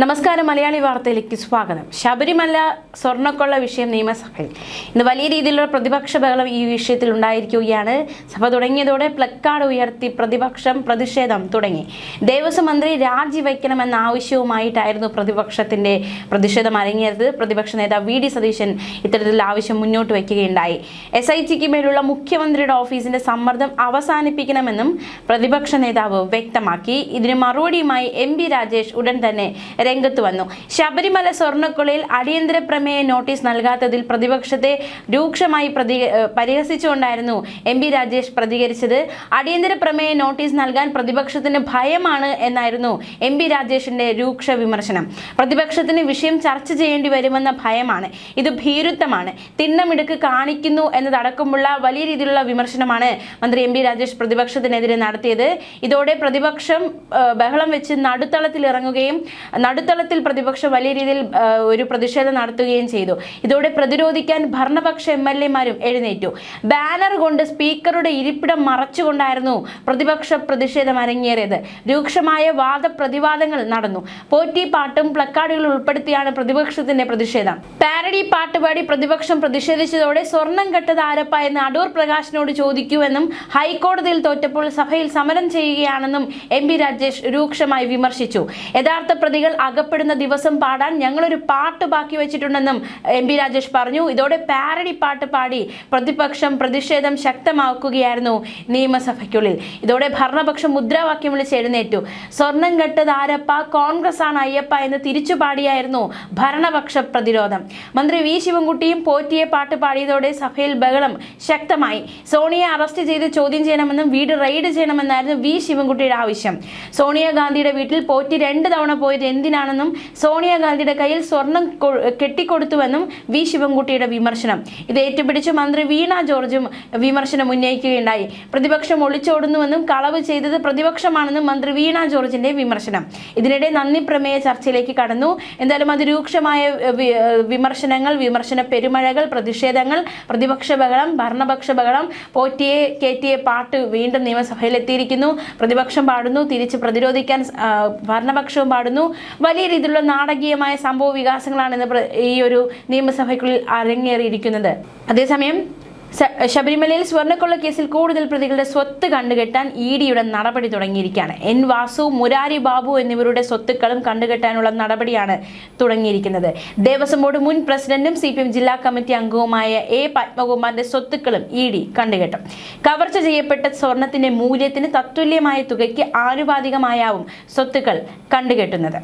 നമസ്കാരം മലയാളി വാർത്തയിലേക്ക് സ്വാഗതം. ശബരിമല സ്വർണ്ണക്കൊള്ള വിഷയം നിയമസഭയിൽ ഇന്ന് വലിയ രീതിയിലുള്ള പ്രതിപക്ഷ ബഹളം ഈ വിഷയത്തിൽ ഉണ്ടായിരിക്കുകയാണ്. സഭ തുടങ്ങിയതോടെ പ്ലക്കാർഡ് ഉയർത്തി പ്രതിഷേധം തുടങ്ങി. ദേവസ്വം മന്ത്രി രാജിവെക്കണമെന്ന ആവശ്യവുമായിട്ടായിരുന്നു പ്രതിപക്ഷത്തിന്റെ പ്രതിഷേധം അരങ്ങേറിയത്. പ്രതിപക്ഷ നേതാവ് വി ഡി സതീശൻ ഇത്തരത്തിലുള്ള ആവശ്യം മുന്നോട്ട് വയ്ക്കുകയുണ്ടായി. SITക്ക് മേലുള്ള മുഖ്യമന്ത്രിയുടെ ഓഫീസിന്റെ സമ്മർദ്ദം അവസാനിപ്പിക്കണമെന്നും പ്രതിപക്ഷ നേതാവ് വ്യക്തമാക്കി. ഇതിന് മറുപടിയുമായി MP രാജേഷ് ഉടൻ തന്നെ രംഗത്ത് വന്നു. ശബരിമല സ്വർണ്ണക്കൊള്ളയിൽ അടിയന്തര പ്രമേയ നോട്ടീസ് നൽകാത്തതിൽ പ്രതിപക്ഷത്തെ രൂക്ഷമായി പരിഹസിച്ചുകൊണ്ടായിരുന്നു MP രാജേഷ് പ്രതികരിച്ചത്. അടിയന്തര പ്രമേയ നോട്ടീസ് നൽകാൻ പ്രതിപക്ഷത്തിന് ഭയമാണ് എന്നായിരുന്നു MP രാജേഷിന്റെ രൂക്ഷ വിമർശനം. പ്രതിപക്ഷത്തിന് വിഷയം ചർച്ച ചെയ്യേണ്ടി വരുമെന്ന ഭയമാണ്, ഇത് ഭീരുത്വമാണ്, തിണ്ണമിടുക്ക് കാണിക്കുന്നു എന്നതടക്കമുള്ള വലിയ രീതിയിലുള്ള വിമർശനമാണ് മന്ത്രി MP രാജേഷ് പ്രതിപക്ഷത്തിനെതിരെ നടത്തിയത്. ഇതോടെ പ്രതിപക്ഷം ബഹളം വെച്ച് നടുത്തളത്തിൽ ഇറങ്ങുകയും നടുത്തളത്തിൽ പ്രതിപക്ഷം വലിയ രീതിയിൽ ഒരു പ്രതിഷേധം നടത്തുകയും ചെയ്തു. ഇതോടെ പ്രതിരോധിക്കാൻ ഭരണപക്ഷ MLA-മാരും എഴുന്നേറ്റു. ബാനർ കൊണ്ട് സ്പീക്കറുടെ ഇരിപ്പിടം മറച്ചുകൊണ്ടായിരുന്നു പ്രതിപക്ഷ പ്രതിഷേധം അരങ്ങേറിയത്. രൂക്ഷമായ വാദപ്രതിവാദങ്ങൾ നടന്നു. പോറ്റി പാട്ടും പ്ലക്കാർഡുകൾ ഉൾപ്പെടുത്തിയാണ് പ്രതിപക്ഷത്തിന്റെ പ്രതിഷേധം. പാരഡി പാട്ട് പാടി പ്രതിപക്ഷം പ്രതിഷേധിച്ചതോടെ സ്വർണം കെട്ടത് ആരപ്പ എന്ന് അടൂർ പ്രകാശിനോട് ചോദിക്കൂവെന്നും ഹൈക്കോടതിയിൽ തോറ്റപ്പോൾ സഭയിൽ സമരം ചെയ്യുകയാണെന്നും MP രാജേഷ് രൂക്ഷമായി വിമർശിച്ചു. യഥാർത്ഥ പ്രതികൾ അകപ്പെടുന്ന ദിവസം പാടാൻ ഞങ്ങളൊരു പാട്ട് ബാക്കി വെച്ചിട്ടുണ്ടെന്നും MP രാജേഷ് പറഞ്ഞു. ഇതോടെ പാരഡി പാട്ട് പാടി പ്രതിപക്ഷം പ്രതിഷേധം ശക്തമാക്കുകയായിരുന്നു നിയമസഭയ്ക്കുള്ളിൽ. ഇതോടെ ഭരണപക്ഷം മുദ്രാവാക്യം വിളിച്ച് എഴുന്നേറ്റു. സ്വർണം കെട്ടത് ആരപ്പ, കോൺഗ്രസ് ആണ് അയ്യപ്പ എന്ന് തിരിച്ചു പാടിയായിരുന്നു ഭരണപക്ഷ പ്രതിരോധം. മന്ത്രി V ശിവൻകുട്ടിയും പോറ്റിയെ പാട്ട് പാടിയതോടെ സഭയിൽ ബഹളം ശക്തമായി. സോണിയെ അറസ്റ്റ് ചെയ്ത് ചോദ്യം ചെയ്യണമെന്നും വീട് റെയ്ഡ് ചെയ്യണമെന്നായിരുന്നു V ശിവൻകുട്ടിയുടെ ആവശ്യം. സോണിയാഗാന്ധിയുടെ വീട്ടിൽ പോറ്റി 2 തവണ പോയത് എന്തിനാണെന്നും സോണിയാഗാന്ധിയുടെ കയ്യിൽ സ്വർണം കെട്ടിക്കൊടുത്തുവെന്നും V ശിവൻകുട്ടിയുടെ വിമർശനം. ഇത് ഏറ്റുപിടിച്ച് മന്ത്രി വീണ ജോർജും വിമർശനം ഉന്നയിക്കുകയുണ്ടായി. പ്രതിപക്ഷം ഒളിച്ചോടുന്നുവെന്നും കളവ് ചെയ്തത് പ്രതിപക്ഷമാണെന്നും മന്ത്രി വീണ ജോർജിന്റെ വിമർശനം. ഇതിനിടെ നന്ദി പ്രമേയ ചർച്ചയിലേക്ക് കടന്നു. എന്തായാലും അതിരൂക്ഷമായ വിമർശനങ്ങൾ, വിമർശന പെരുമഴകൾ, പ്രതിഷേധങ്ങൾ, പ്രതിപക്ഷ ബഹളം, ഭരണപക്ഷ ബഹളം. പോറ്റിയെ കയറ്റിയ പാട്ട് വീണ്ടും നിയമസഭയിൽ എത്തിയിരിക്കുന്നു. പ്രതിപക്ഷം പാടുന്നു, തിരിച്ച് പ്രതിരോധിക്കാൻ ഭരണപക്ഷവും പാടുന്നു. വലിയ രീതിയിലുള്ള നാടകീയമായ സംഭവ വികാസങ്ങളാണ് ഇന്ന് ഈ ഒരു നിയമസഭയ്ക്കുള്ളിൽ അരങ്ങേറിയിരിക്കുന്നത്. അതേസമയം ശബരിമലയിൽ സ്വർണ്ണക്കൊള്ള കേസിൽ കൂടുതൽ പ്രതികളുടെ സ്വത്ത് കണ്ടുകെട്ടാൻ EDയുടെ നടപടി തുടങ്ങിയിരിക്കുകയാണ്. N വാസു, മുരാരി ബാബു എന്നിവരുടെ സ്വത്തുക്കളും കണ്ടുകെട്ടാനുള്ള നടപടിയാണ് തുടങ്ങിയിരിക്കുന്നത്. ദേവസ്വം ബോർഡ് മുൻ പ്രസിഡന്റും CPM ജില്ലാ കമ്മിറ്റി അംഗവുമായ A പത്മകുമാറിന്റെ സ്വത്തുക്കളും ED കണ്ടുകെട്ടും. കവർച്ച ചെയ്യപ്പെട്ട സ്വർണത്തിന്റെ മൂല്യത്തിന് തത്തുല്യമായ തുകയ്ക്ക് ആനുപാതികമായാവും സ്വത്തുക്കൾ കണ്ടുകെട്ടുന്നത്.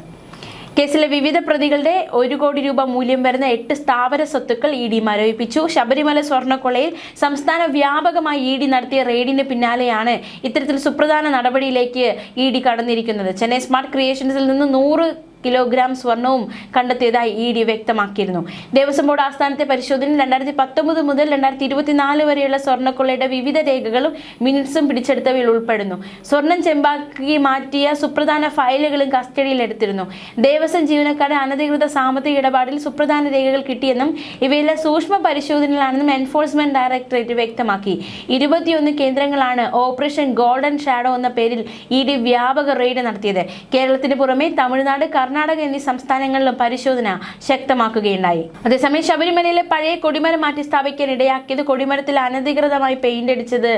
കേസിലെ വിവിധ പ്രതികളുടെ 1 കോടി രൂപ മൂല്യം വരുന്ന 8 സ്ഥാവര സ്വത്തുക്കൾ ED മരവിപ്പിച്ചു. ശബരിമല സ്വർണ്ണക്കൊള്ളയിൽ സംസ്ഥാന വ്യാപകമായി ED നടത്തിയ റെയ്ഡിന് പിന്നാലെയാണ് ഇത്തരത്തിൽ സുപ്രധാന നടപടിയിലേക്ക് ED കടന്നിരിക്കുന്നത്. ചെന്നൈ സ്മാർട്ട് ക്രിയേഷൻസിൽ നിന്ന് 100 കിലോഗ്രാം സ്വർണവും കണ്ടെത്തിയതായി ED വ്യക്തമാക്കിയിരുന്നു. ദേവസ്വം ബോർഡ് ആസ്ഥാനത്തെ പരിശോധനയിൽ 2019 മുതൽ 2024 വരെയുള്ള സ്വർണ്ണക്കൊള്ളയുടെ വിവിധ രേഖകളും മിനിറ്റ്സും പിടിച്ചെടുത്തവയിൽ ഉൾപ്പെടുന്നു. സ്വർണം ചെമ്പാക്കി മാറ്റിയ സുപ്രധാന ഫയലുകളും കസ്റ്റഡിയിലെടുത്തിരുന്നു. ദേവസ്വം ജീവനക്കാരുടെ അനധികൃത സാമ്പത്തിക ഇടപാടിൽ സുപ്രധാന രേഖകൾ കിട്ടിയെന്നും ഇവയെല്ലാം സൂക്ഷ്മ പരിശോധനയിലാണെന്നും എൻഫോഴ്സ്മെന്റ് ഡയറക്ടറേറ്റ് വ്യക്തമാക്കി. 21 കേന്ദ്രങ്ങളാണ് ഓപ്പറേഷൻ ഗോൾഡൻ ഷാഡോ എന്ന പേരിൽ ED വ്യാപക റെയ്ഡ് നടത്തിയത്. കേരളത്തിന് പുറമെ തമിഴ്നാട്, കർണാടക എന്നീ സംസ്ഥാനങ്ങളിലും പരിശോധന ശക്തമാക്കുകയുണ്ടായി. അതേസമയം ശബരിമലയിലെ പഴയ കൊടിമരം മാറ്റി സ്ഥാപിക്കാൻ ഇടയാക്കിയത് കൊടിമരത്തിൽ അനധികൃതമായി പെയിന്റ് അടിച്ചത്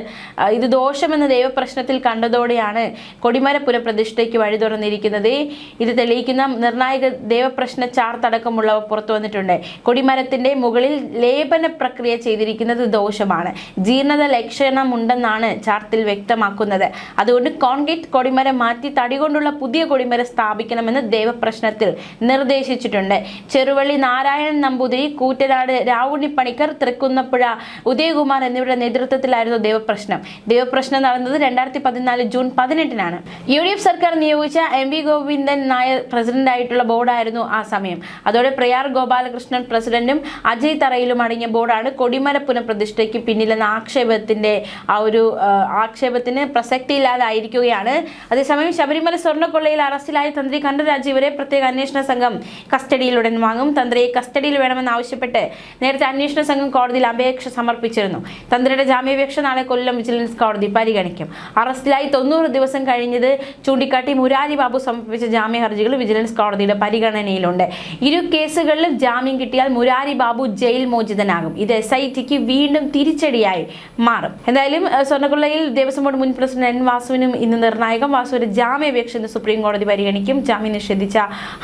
ഇത് ദോഷമെന്ന ദൈവപ്രശ്നത്തിൽ കണ്ടതോടെയാണ് കൊടിമര പുനഃപ്രതിഷ്ഠയ്ക്ക് വഴി തുറന്നിരിക്കുന്നത്. ഇത് തെളിയിക്കുന്ന നിർണായക ദൈവപ്രശ്ന ചാർട്ട് അടക്കമുള്ളവ പുറത്തു വന്നിട്ടുണ്ട്. കൊടിമരത്തിന്റെ മുകളിൽ ലേപന പ്രക്രിയ ചെയ്തിരിക്കുന്നത് ദോഷമാണ്, ജീർണത ലക്ഷണമുണ്ടെന്നാണ് ചാർട്ടിൽ വ്യക്തമാക്കുന്നത്. അതുകൊണ്ട് കോൺക്രീറ്റ് കൊടിമരം മാറ്റി തടി കൊണ്ടുള്ള പുതിയ കൊടിമരം സ്ഥാപിക്കണമെന്ന് പ്രശ്നത്തിൽ നിർദ്ദേശിച്ചിട്ടുണ്ട്. ചെറുവള്ളി നാരായണൻ നമ്പൂതിരി, കൂറ്റനാട് രാവുണ്ണി പണിക്കർ, തൃക്കുന്നപ്പുഴ ഉദയകുമാർ എന്നിവരുടെ നേതൃത്വത്തിലായിരുന്നു ദൈവപ്രശ്നം നടന്നത് 2014 ജൂൺ 18-നാണ്. UDF സർക്കാർ നിയോഗിച്ച MV ഗോവിന്ദൻ നായർ പ്രസിഡന്റായിട്ടുള്ള ബോർഡായിരുന്നു ആ സമയം. അതോടെ പ്രയാർ ഗോപാലകൃഷ്ണൻ പ്രസിഡന്റും അജയ് തറയിലും അടങ്ങിയ ബോർഡാണ് കൊടിമര പുനഃപ്രതിഷ്ഠയ്ക്ക് പിന്നിലെന്ന ആക്ഷേപത്തിന് പ്രസക്തിയില്ലാതായിരിക്കുകയാണ്. അതേസമയം ശബരിമല സ്വർണ്ണക്കൊള്ളയിൽ അറസ്റ്റിലായ തന്ത്രി കണ്ഠരാജ് ഇവരെ പ്രത്യേക അന്വേഷണ സംഘം കസ്റ്റഡിയിൽ ഉടൻ വാങ്ങും. തന്ത്രിയെ കസ്റ്റഡിയിൽ വേണമെന്നാവശ്യപ്പെട്ട് നേരത്തെ അന്വേഷണ സംഘം കോടതിയിൽ അപേക്ഷ സമർപ്പിച്ചിരുന്നു. തന്ത്രിയുടെ ജാമ്യാപേക്ഷ നാളെ കൊല്ലം വിജിലൻസ് കോടതി പരിഗണിക്കും. അറസ്റ്റിലായി 90 ദിവസം കഴിഞ്ഞത് ചൂണ്ടിക്കാട്ടി മുരാരി ബാബു സമർപ്പിച്ച ജാമ്യ ഹർജികൾ വിജിലൻസ് കോടതിയുടെ പരിഗണനയിലുണ്ട്. ഇരു കേസുകളിലും ജാമ്യം കിട്ടിയാൽ മുരാരി ബാബു ജയിൽ മോചിതനാകും. ഇത് SITക്ക് വീണ്ടും തിരിച്ചടിയായി മാറും. എന്തായാലും സ്വർണ്ണക്കൊള്ളയിൽ ദേവസ്വം ബോർഡ് മുൻ പ്രസിഡന്റ് N വാസുവിനും ഇന്ന് നിർണായകം. വാസുവിന്റെ ജാമ്യാപേക്ഷ ഇന്ന് സുപ്രീം കോടതി പരിഗണിക്കും. ജാമ്യം നിഷേധിച്ച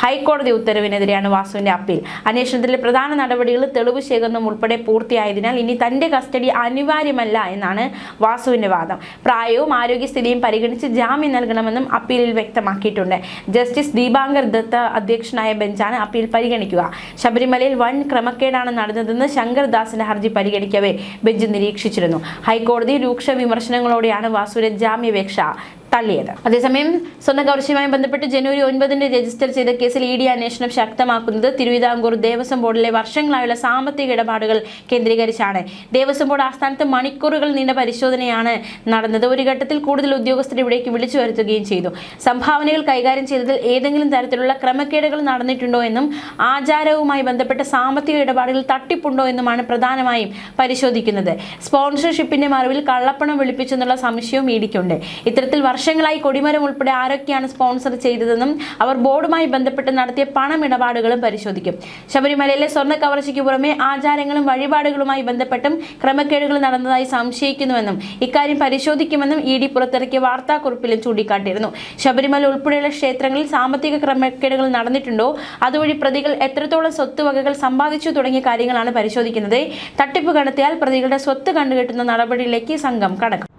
ഹൈക്കോടതി ഉത്തരവിനെതിരെയാണ് വാസുവിന്റെ അപ്പീൽ. അന്വേഷണത്തിലെ പ്രധാന നടപടികൾ തെളിവ് ശേഖരണം ഉൾപ്പെടെ പൂർത്തിയായതിനാൽ ഇനി തന്റെ കസ്റ്റഡി അനിവാര്യമല്ല എന്നാണ് വാസുവിന്റെ വാദം. പ്രായവും ആരോഗ്യസ്ഥിതിയും പരിഗണിച്ച് ജാമ്യം നൽകണമെന്നും അപ്പീലിൽ വ്യക്തമാക്കിയിട്ടുണ്ട്. ജസ്റ്റിസ് ദീപാങ്കർ ദത്ത അധ്യക്ഷനായ ബെഞ്ചാണ് അപ്പീൽ പരിഗണിക്കുക. ശബരിമലയിൽ വൻ ക്രമക്കേടാണ് നടന്നതെന്ന് ശങ്കർദാസിന്റെ ഹർജി പരിഗണിക്കവേ ബെഞ്ച് നിരീക്ഷിച്ചിരുന്നു. ഹൈക്കോടതി രൂക്ഷ വിമർശനങ്ങളോടെയാണ് വാസുവിന്റെ ജാമ്യാപേക്ഷ തള്ളിയത്. അതേസമയം സ്വർണ്ണ കവർച്ചയുമായി ബന്ധപ്പെട്ട് ജനുവരി 9 രജിസ്റ്റർ ചെയ്ത കേസിൽ ED അന്വേഷണം ശക്തമാക്കുന്നത് തിരുവിതാംകൂർ ദേവസ്വം ബോർഡിലെ വർഷങ്ങളായുള്ള സാമ്പത്തിക ഇടപാടുകൾ കേന്ദ്രീകരിച്ചാണ്. ദേവസ്വം ബോർഡ് ആസ്ഥാനത്ത് മണിക്കൂറുകൾ നീണ്ട പരിശോധനയാണ് നടന്നത്. ഒരു ഘട്ടത്തിൽ കൂടുതൽ ഉദ്യോഗസ്ഥരെ ഇവിടേക്ക് വിളിച്ചു വരുത്തുകയും ചെയ്തു. സംഭാവനകൾ കൈകാര്യം ചെയ്തതിൽ ഏതെങ്കിലും തരത്തിലുള്ള ക്രമക്കേടുകൾ നടന്നിട്ടുണ്ടോ എന്നും ആചാരവുമായി ബന്ധപ്പെട്ട സാമ്പത്തിക ഇടപാടുകൾ തട്ടിപ്പുണ്ടോ എന്നുമാണ് പ്രധാനമായും പരിശോധിക്കുന്നത്. സ്പോൺസർഷിപ്പിന്റെ മറവിൽ കള്ളപ്പണം വെളുപ്പിച്ചെന്നുള്ള സംശയവും EDക്കുണ്ട്. ഇത്തരത്തിൽ വർഷങ്ങളായി കൊടിമരം ഉൾപ്പെടെ ആരൊക്കെയാണ് സ്പോൺസർ ചെയ്തതെന്നും അവർ ബോർഡുമായി ബന്ധപ്പെട്ട് നടത്തിയ പണമിടപാടുകളും പരിശോധിക്കും. ശബരിമലയിലെ സ്വർണ്ണ കവർച്ചയ്ക്ക് പുറമെ ആചാരങ്ങളും വഴിപാടുകളുമായി ബന്ധപ്പെട്ടും ക്രമക്കേടുകൾ നടന്നതായി സംശയിക്കുന്നുവെന്നും ഇക്കാര്യം പരിശോധിക്കുമെന്നും ED പുറത്തിറക്കിയ വാർത്താക്കുറിപ്പിലും ചൂണ്ടിക്കാട്ടിയിരുന്നു. ശബരിമല ഉൾപ്പെടെയുള്ള ക്ഷേത്രങ്ങളിൽ സാമ്പത്തിക ക്രമക്കേടുകൾ നടന്നിട്ടുണ്ടോ, അതുവഴി പ്രതികൾ എത്രത്തോളം സ്വത്തുവകകൾ സമ്പാദിച്ചു തുടങ്ങിയ കാര്യങ്ങളാണ് പരിശോധിക്കുന്നത്. തട്ടിപ്പ് കണ്ടെത്തിയാൽ പ്രതികളുടെ സ്വത്ത് കണ്ടുകെട്ടുന്ന നടപടിയിലേക്ക് സംഘം കടക്കും.